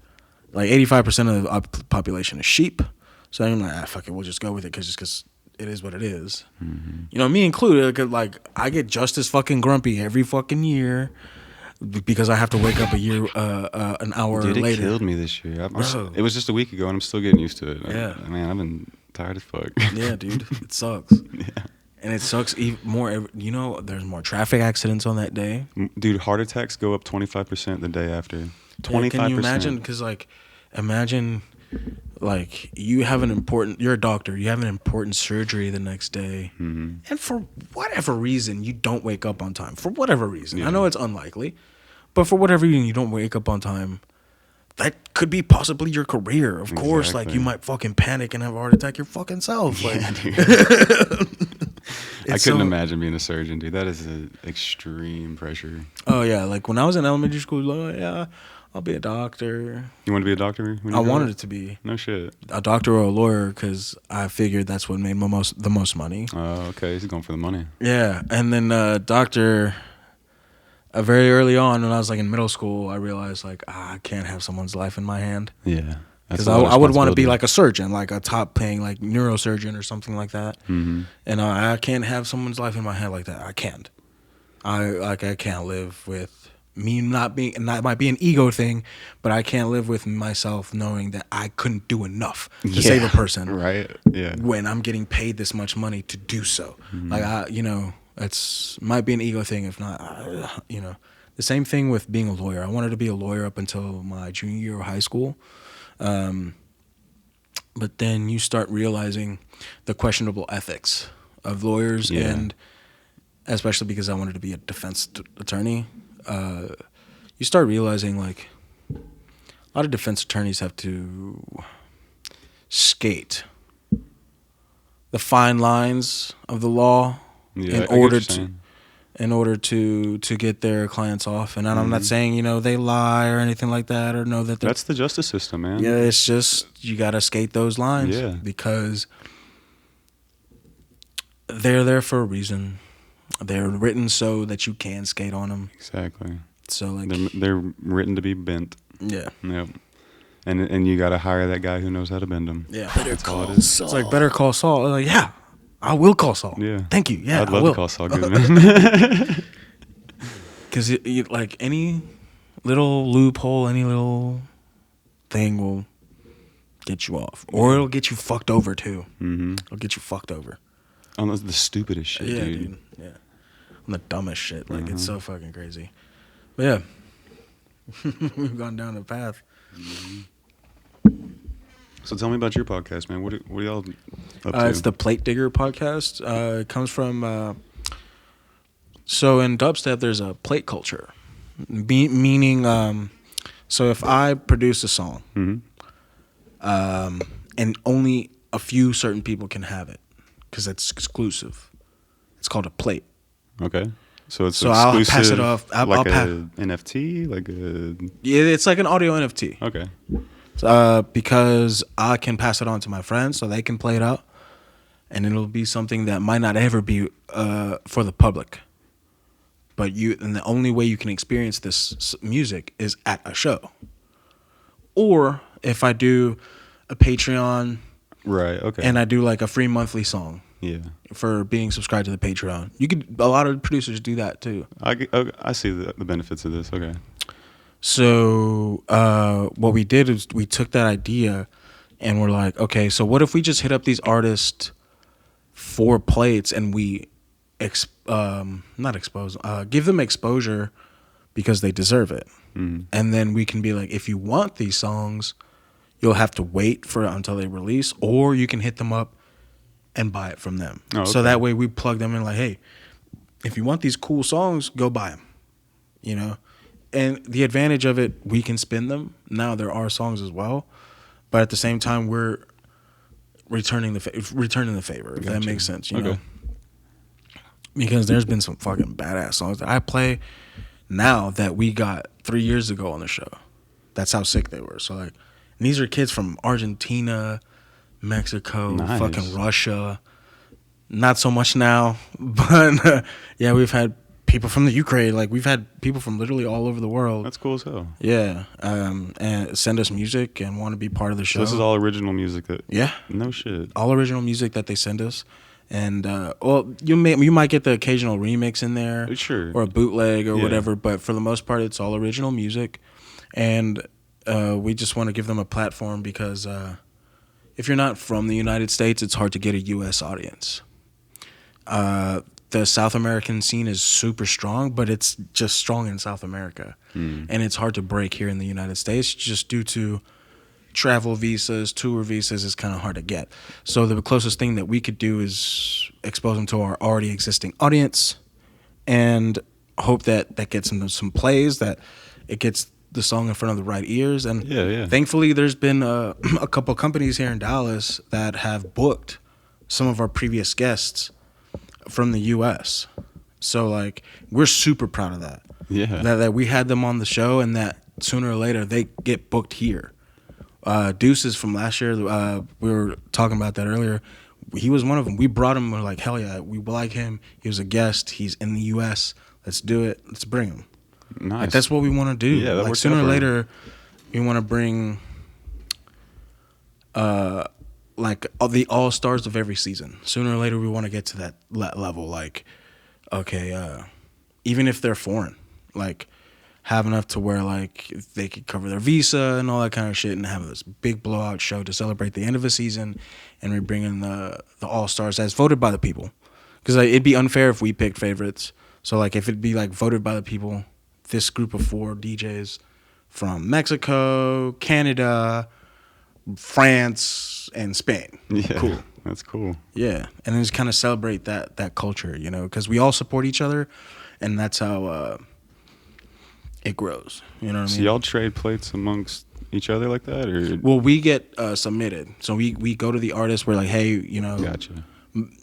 Like 85% of the population is sheep. So I'm like, fuck it, we'll just go with it because it is what it is. Mm-hmm. You know, me included. Like I get just as fucking grumpy every fucking year because I have to wake up an hour later. Dude, it killed me this year. It was just a week ago, and I'm still getting used to it. Yeah, man, I've been tired as fuck. Yeah, dude, it sucks. Yeah. And it sucks even more. You know, there's more traffic accidents on that day. Dude, heart attacks go up 25% the day after. 25%. Can you imagine? Because imagine you're a doctor. You have an important surgery the next day, and for whatever reason you don't wake up on time. For whatever reason, I know it's unlikely, but for whatever reason you don't wake up on time. That could be possibly your career. Of course, like you might fucking panic and have a heart attack your fucking self. Like, yeah, dude. I couldn't imagine being a surgeon, dude. That is extreme pressure. Oh yeah, like when I was in elementary school, like, yeah, I'll be a doctor. You want to be a doctor? I wanted it to be No shit. a doctor or a lawyer because I figured that's what made the most money. Oh, okay. He's going for the money. Yeah, and then doctor. Very early on, when I was like in middle school, I realized like I can't have someone's life in my hand. Yeah. Because I would want to be like a surgeon, like a top paying like neurosurgeon or something like that. Mm-hmm. And I can't have someone's life in my hand like that. I can't. I can't live with me not being, and that might be an ego thing, but I can't live with myself knowing that I couldn't do enough to save a person. Right. Yeah. When I'm getting paid this much money to do so. Mm-hmm. Like it's might be an ego thing. If not, the same thing with being a lawyer. I wanted to be a lawyer up until my junior year of high school. But then you start realizing the questionable ethics of lawyers, and especially because I wanted to be a defense attorney, you start realizing like a lot of defense attorneys have to skate the fine lines of the law in order to get their clients off. And I'm not saying they lie or anything like that, or know that that's the justice system, man. Yeah, it's just you gotta skate those lines. Yeah. Because they're there for a reason. They're written so that you can skate on them. Exactly. So like they're written to be bent. Yeah. Yep. And you gotta hire that guy who knows how to bend them. Yeah. Better call Saul. It's like Better Call Saul. Like, yeah, I will call Saul. Yeah. Thank you. Yeah, I'd love I will. to call Saul Goodman. Because like any little loophole, any little thing will get you off, or it'll get you fucked over too. Mm-hmm. It'll get you fucked over. On the stupidest shit, Yeah, dude. Yeah, on the dumbest shit. Like it's so fucking crazy. But yeah, we've gone down the path. So tell me about your podcast, man. What are y'all up to? It's the Plate Digger podcast. It comes from. So in dubstep, there's a plate culture, meaning. So if I produce a song, and only a few certain people can have it, because it's exclusive. It's called a plate. Okay. So it's so exclusive, I'll pass it off. like a NFT, like a. Yeah, it's like an audio NFT. Okay. Because I can pass it on to my friends so they can play it out, and it'll be something that might not ever be for the public. But and the only way you can experience this music is at a show, or if I do a Patreon, Right. Okay. and I do like a free monthly song. Yeah. For being subscribed to the Patreon, a lot of producers do that too. I see the benefits of this. Okay. So what we did is we took that idea and we're like, okay, so what if we just hit up these artists for plates and we give them exposure because they deserve it. Mm-hmm. And then we can be like, if you want these songs, you'll have to wait until they release, or you can hit them up and buy it from them. Oh, okay. So that way we plug them in like, hey, if you want these cool songs, go buy them, And the advantage of it, we can spin them. Now there are songs as well, but at the same time, we're returning the favor. If that makes sense, you know. Because there's been some fucking badass songs that I play now that we got 3 years ago on the show. That's how sick they were. So like, and these are kids from Argentina, Mexico, fucking Russia. Not so much now, but yeah, we've had people from the Ukraine. Like we've had people from literally all over the world. That's cool as hell. Yeah, and send us music and want to be part of the show. So this is all original music that. Yeah. No shit. All original music that they send us, and you might get the occasional remix in there, Sure, or a bootleg or whatever. But for the most part, it's all original music, and we just want to give them a platform because if you're not from the United States, it's hard to get a U.S. audience. The South American scene is super strong, but it's just strong in South America. And it's hard to break here in the United States just due to travel visas, tour visas is kind of hard to get. So the closest thing that we could do is expose them to our already existing audience and hope that gets them some plays, that it gets the song in front of the right ears. And thankfully there's been a couple companies here in Dallas that have booked some of our previous guests from the U.S. So like we're super proud of that. Yeah. That we had them on the show, and that sooner or later they get booked here. Deuces from last year, we were talking about that earlier. He was one of them. We brought him. We're like, hell yeah, we like him. He was a guest. He's in the U.S. Let's do it. Let's bring him. Nice. Like, that's what we want to do. Yeah, that like works sooner out or for him. later, we want to bring like the all stars of every season. Sooner or later, we want to get to that level. Like, okay, even if they're foreign, like have enough to where like they could cover their visa and all that kind of shit, and have this big blowout show to celebrate the end of a season, and we bring in the all stars as voted by the people. Because like, it'd be unfair if we picked favorites. So like if it'd be like voted by the people, this group of 4 DJs from Mexico, Canada, France, and Spain. Yeah. Cool. That's cool. Yeah, and then just kind of celebrate that culture, you know, because we all support each other, and that's how it grows. You know what I So mean? y'all trade plates amongst each other like that, or? Well, we get submitted, so we go to the artist. We're like, hey, you know. Gotcha.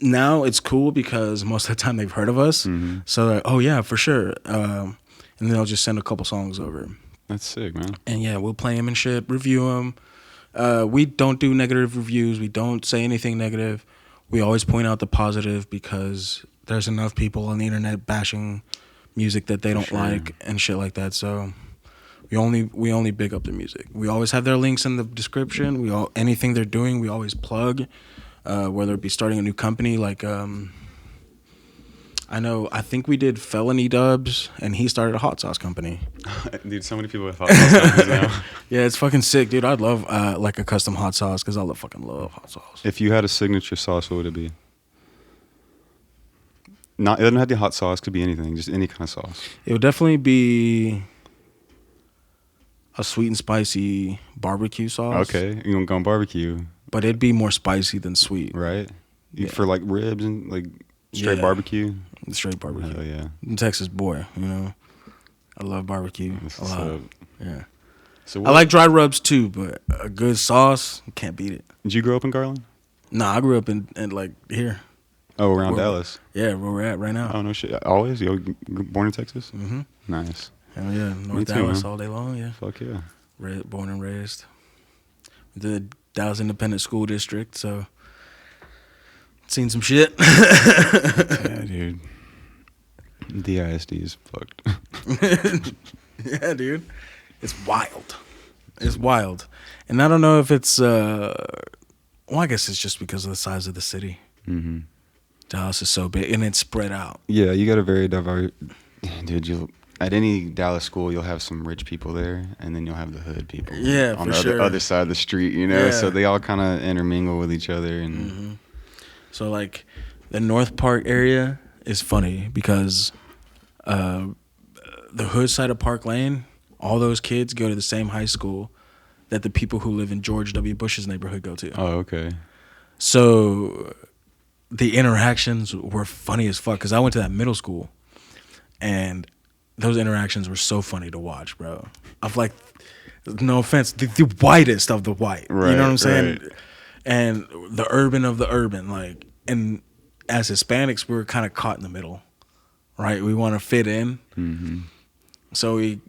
Now it's cool because most of the time they've heard of us, so they're like, oh yeah, for sure. And then they'll just send a couple songs over, That's sick, man. and yeah, we'll play them and shit, review them. We don't do negative reviews. We don't say anything negative. We always point out the positive because there's enough people on the internet bashing music that they don't like and shit like that. So we only big up the music. We always have their links in the description. Anything they're doing, we always plug. Whether it be starting a new company, like I think we did Felony Dubs, and he started a hot sauce company. Dude, so many people have hot sauce companies now. Yeah, it's fucking sick, dude. I'd love like a custom hot sauce because I fucking love hot sauce. If you had a signature sauce, what would it be? Not, it doesn't have to be hot sauce. Could be anything, just any kind of sauce. It would definitely be a sweet and spicy barbecue sauce. Okay, you gonna go on barbecue, But it'd be more spicy than sweet. right? Yeah. For like ribs and like straight barbecue. Straight barbecue. Hell yeah. I'm a Texas boy, you know. I love barbecue That's a what's lot. up. Yeah. So I like dry rubs too, but a good sauce, you can't beat it. Did you grow up in Garland? Nah, I grew up in like here. Oh, around Where- Dallas. Yeah, where we're at right now. Oh no shit. Always? You born in Texas? Mm-hmm. Nice. Hell yeah, North too, Dallas man. all day long. Yeah, Fuck yeah. born and raised. The Dallas Independent School District, so seen some shit. Yeah, dude. The ISD is fucked. Yeah, dude, it's wild. It's wild, and I don't know if it's. Well, I guess it's just because of the size of the city. Mm-hmm. Dallas is so big, and it's spread out. Yeah, you got a very diverse. Dude, at any Dallas school, you'll have some rich people there, and then you'll have the hood people. Yeah, on for the sure. other side of the street, you know. Yeah. So they all kind of intermingle with each other, and Mm-hmm. So like, the North Park area is funny because the hood side of Park Lane, all those kids go to the same high school that the people who live in George W. Bush's neighborhood go to. oh, okay. So the interactions were funny as fuck because I went to that middle school, and those interactions were so funny to watch, bro. Of like, no offense, the whitest of the white. You Right, know what I'm saying? right. And the urban of the urban, like, and as Hispanics, we were kind of caught in the middle, right? We want to fit in. Mm-hmm. So we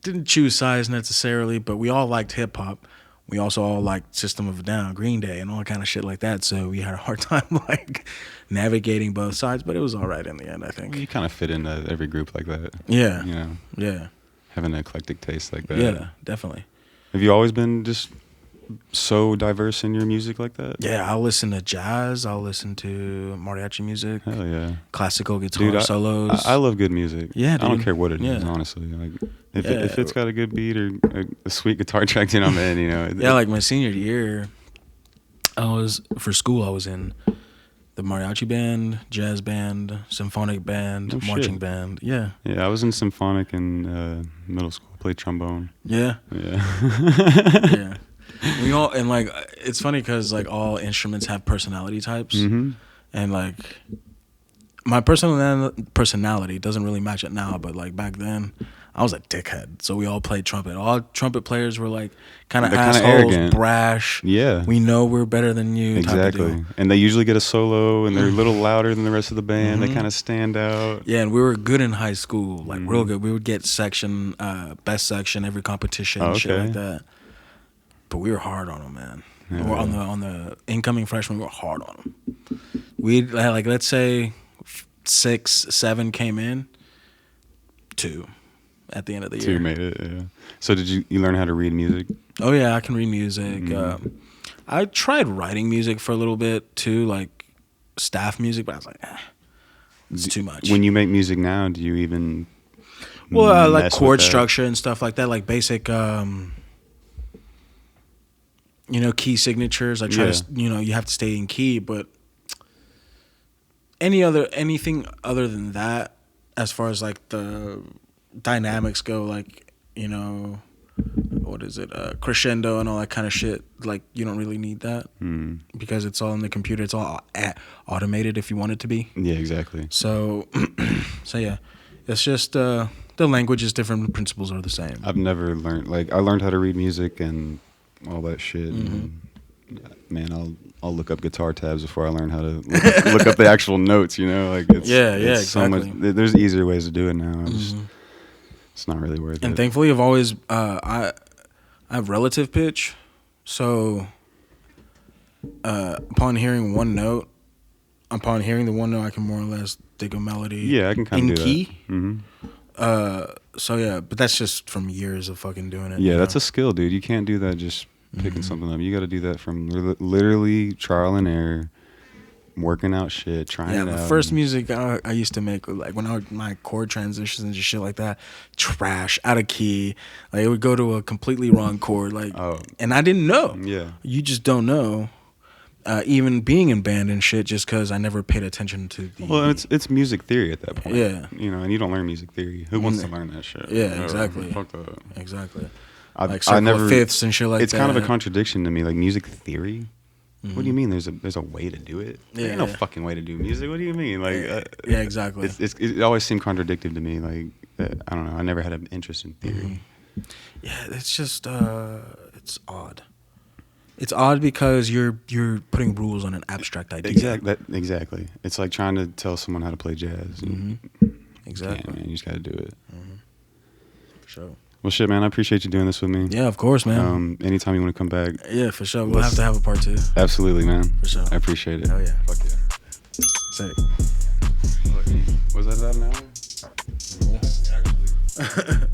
didn't choose sides necessarily, but we all liked hip hop. We also all liked System of a Down, Green Day, and all that kind of shit like that. So we had a hard time like navigating both sides, but it was all right in the end, I think. You kind of fit into every group like that. Yeah, You know, yeah, having an eclectic taste like that. yeah, definitely. Have you always been just so diverse in your music like that? Yeah, I'll listen to jazz. I'll listen to mariachi music, Hell yeah. classical guitar Dude, solos. I love good music. Yeah, I don't dude. care what it is, Yeah. honestly. Like, if Yeah. if it's got a good beat or a sweet guitar track, then I'm in. You know. Yeah, like my senior year, I was in the mariachi band, jazz band, symphonic band, Oh, marching shit. band. Yeah, Yeah, I was in symphonic in middle school. Played trombone. yeah, Yeah. yeah. We all and like it's funny because like all instruments have personality types, Mm-hmm. and like my personality doesn't really match it now, but like back then, I was a dickhead. So we all played trumpet. All trumpet players were like kind of They're kinda assholes, arrogant. brash. Yeah. We know we're better than you. Type of Exactly. deal. And they usually get a solo, and they're a little louder than the rest of the band. They kind of stand out. Yeah, and we were good in high school, like real good. We would get section, best section, every competition, and shit Okay. like that. But we were hard on them, man. Yeah. Or on the incoming freshmen, we were hard on them. We had, like, let's say 6, 7 came in, 2 at the end of the So year. you made it, yeah. So did you learn how to read music? Oh yeah, I can read music. I tried writing music for a little bit too, like staff music, but I was like, it's too much. When you make music now, do you even Well, like mess with chord that? structure and stuff like that, like basic, key signatures. I try Yeah. to, you have to stay in key, but anything other than that, as far as like the dynamics go, like, what is it, crescendo and all that kind of shit, like you don't really need that because it's all in the computer. It's all automated if you want it to be. Yeah, exactly. So, yeah, it's just the language is different, the principles are the same. I've never learned, like, I learned how to read music and all that shit. And, man, I'll look up guitar tabs before I learn how to look up the actual notes, like it's it's so much. exactly. There's easier ways to do it now. It's not really worth And it. thankfully, I've always I have relative pitch, so upon hearing the one note, I can more or less dig a melody. Yeah, I can kind in of do key. that. So yeah, but that's just from years of fucking doing it. Yeah, that's a skill, dude. You can't do that just picking something up. You got to do that from literally trial and error, working out shit, trying it the out. first music I used to make, like when my chord transitions and just shit like that, trash, out of key. Like it would go to a completely wrong chord, like, and I didn't know. Yeah. You just don't know. Even being in band and shit, just because I never paid attention to the. Well, it's music theory at that point. Yeah. And you don't learn music theory. Who wants to learn that shit? Yeah, exactly. Fuck that. Exactly. I Like circle never, of fifths and shit like it's that. kind of a contradiction to me. Like music theory. What do you mean? There's a way to do it? There ain't no fucking way to do music. What do you mean? Like Yeah, exactly. It always seemed contradictive to me. Like I don't know. I never had an interest in theory. Yeah, it's just it's odd. It's odd because you're putting rules on an abstract idea. Exactly. It's like trying to tell someone how to play jazz. Exactly. Yeah, man, you just got to do it. For sure. Well, shit, man. I appreciate you doing this with me. Yeah, of course, man. Anytime you want to come back. Yeah, for sure. We'll have to have a part 2. Absolutely, man. For sure. I appreciate it. Hell yeah. Fuck yeah. Sick. Was that about an hour? Yeah.